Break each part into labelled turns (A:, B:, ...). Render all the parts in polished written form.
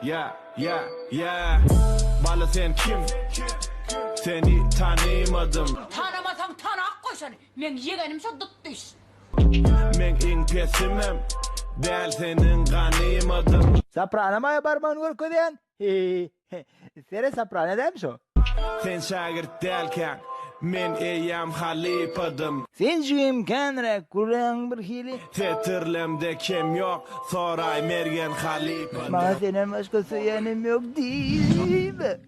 A: Ya. Bana sen kim? Seni tanımadım.
B: Tanımasan tanak koysan. Men yeğenim şu tuttuş.
A: Men ing pesimem. Del senin kanımadım.
C: Sapranamaya barman var koyan. Sere saprana demiş o.
A: Sen şagirt delken. Men eyam halipadım.
C: Sen şu imkanra kuran bir hili.
A: Tetirlemde kem yok. Soray mergen halipadım.
C: Bana senden başka söylenim yok değil mi?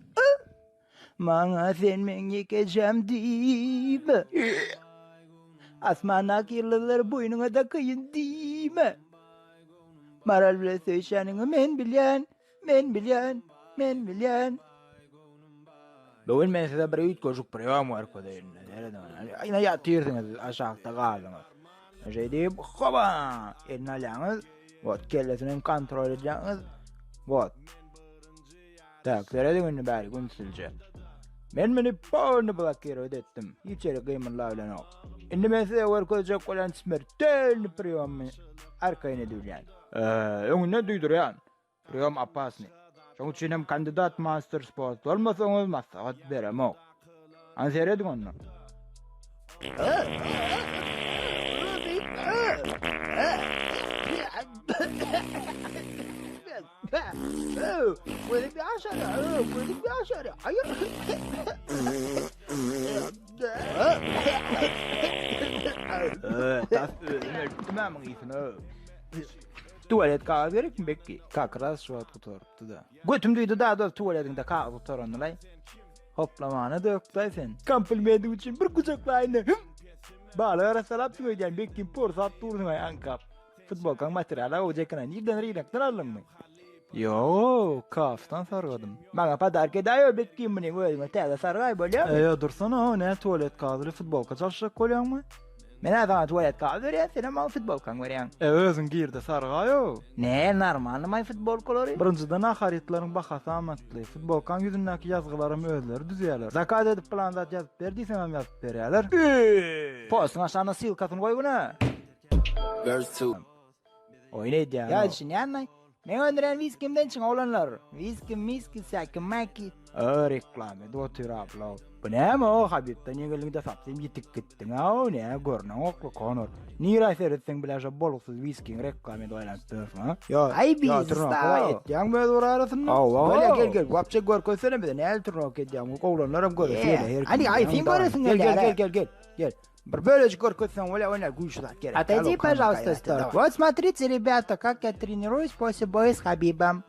C: Bana sen men yekeceğim değil mi? Asmanak yıllar boynuna da kıyın değil mi? Maral bile söyleşenini men bilyen. Bugün ben size bir üç koşuk program var kodayın. Yine yatıyorsunuz aşağıda kaldınız. Şey deyip hoba eline alağınız. Vot kellesinin kontrol edeceğiniz. Vot. Takdir edin bari günsilce. Ben beni pahalı bırakıyor ödettim. İçeri kıyımla öyle yok. Şimdi ben size var koyacak olan smertelli programı arkayına duyulan. Önüne duyduruyan. Program apasını. Çünkü çinem kandidat master sport olmasanız masaya verem o. An seyredin onu. Puede bir aşağı. Hayır. Das tamam mı iyisin o? Tuvalet kağıdı gerek mi bekki? Kakras şu an tutarıptı da. Götüm duydu daha da tuvaletinde kağıdı tutar onunla. Hoplamanı döktü sen. Kampılmedi için bir kucaklayını. Bağlı arasalap söyleyeceğim bekki porsat durdun ayağın kap. Futbol kan materyala ocakına nereden reynaktan alın mı? Yo, kaftan sargadım. Bana padar ki dayo bekki mini böyle tele sargay böyle. Ya dursana ne tuvalet kağıdı futbol kaçacak kolyan mı? Men adam tuvalet kağıdı veriyor, sen ama futbol kan veriyorsun. Özün girdi sargayo. Ne normal mı futbol kolori? Birinciden aharitlerin bakası amatlı. Futbol kan yüzündeki yazgılarım özleri düzüyorlar. Zakat edip plandat yazıp verdiysen hem yazıp veriyorlar. Postun aşağına silkasını koy buna.
A: Verse 2.
C: Oynaydı ya. Ya düşün yanına. Men öndüren viskimden çıkan olanlar. Viski, sakın maki. Reklam edu otur abla. Bu ne mi o Habib'den yengelinde sapsayım yitik gittin ha o ne görünen oklu konur. Nira seyretsen bilaja boluksuz viskin reklam edu aylan sörfün ha. Ay biz istav et. Yan böyle uğrarasın mı? Böyle gel. Vapça gör koysana bir de ne el tırnak et yan. Oğlanlarım görüyor. Hadi ay film görürsün gel. Böylece коркотся, оля, гуще так. Отойди, пожалуйста, в сторону. Вот смотрите, ребята, как я тренируюсь после боя с Хабибом.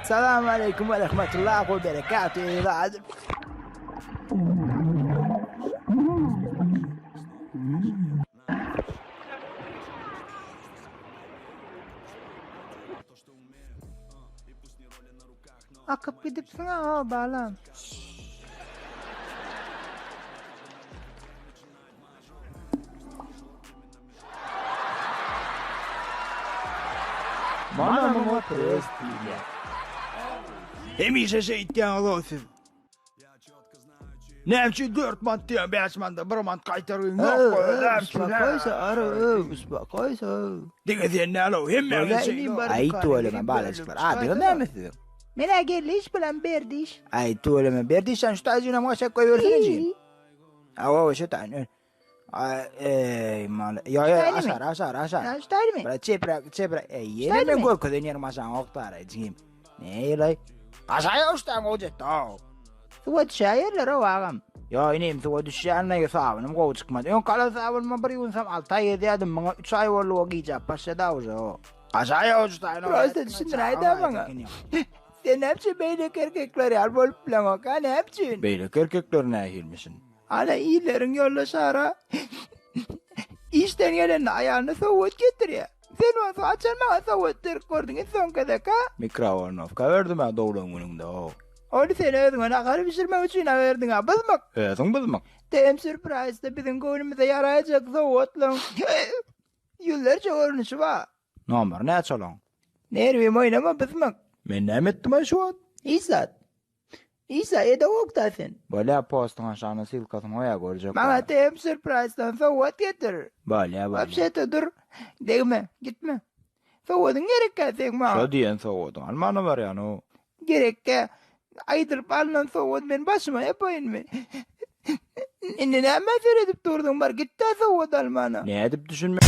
C: Selamun aleyküm ve rahmetullahi ve berekatuhu. Akıp gidipsin ha bağlan. Bana mı prestiyle? Hemişe şeytan olsun. Nemçi 4 mantıya 5 mantı 1 mant kaytarın yok koyar. Uspakaysa. Dikkat edin ne alo hemen şey. Ay tuvaleme bağlaştılar. Abi ne misin? Mena geliş bilen berdiş. Ay tuvaleme berdiş sen şu tacına maşa koyuyorsun için. Ava şu tane. Ay mal. Ya aşağı. Ya stay mi? Bırak çepra. Yine ben gol kadın yer maşa oktara için. Ne lay? Aşağıya uçtan olacak da. Suat şairler o ağam. Ya inim suat şairler ya sağım ko çıkmadı. Yon kala sağım mı bari unsam altay ediyorum bana 3 ay oldu o gidecek başa da o. Aşağıya uçtan. Proste düşündün ayda bana. Sen hepsi beylek erkekler yer bolup plan o kan hepsi. Beylek erkekler ne hilmişsin? Ana iyilerin yolla şara. İşten gelen ayağını soğut getiriyor. Sen o açılma soğuttur kurdun son kadaka. Mikrofonofka verdim ha doğruğun önünde o. Onu sen ödün ona karı pişirmek için verdin ha bızmak. Bızmak. Tem surprise'da bizim gönlümüze yarayacak soğutlan. Yıllarca görünüşü var. Nomar ne açalım? Nervim oynama bızmak. Ben ne ettim ha şu an? İzzat. İsa da oktasın. Böyle postun aşağına silkasın oya görecek. Bana tem surprise'dan soğuk getir. Böyle. Hapşete dur. Değme gitme. Soğudun gerekkesin ma. Şo diyen soğudun. Almanı var yani o. Gerekke. Aydırıp alınan soğud ben başıma yapayım mı? Ne söyledip durdun var gitti soğud Alman'a. Ne edip düşünme.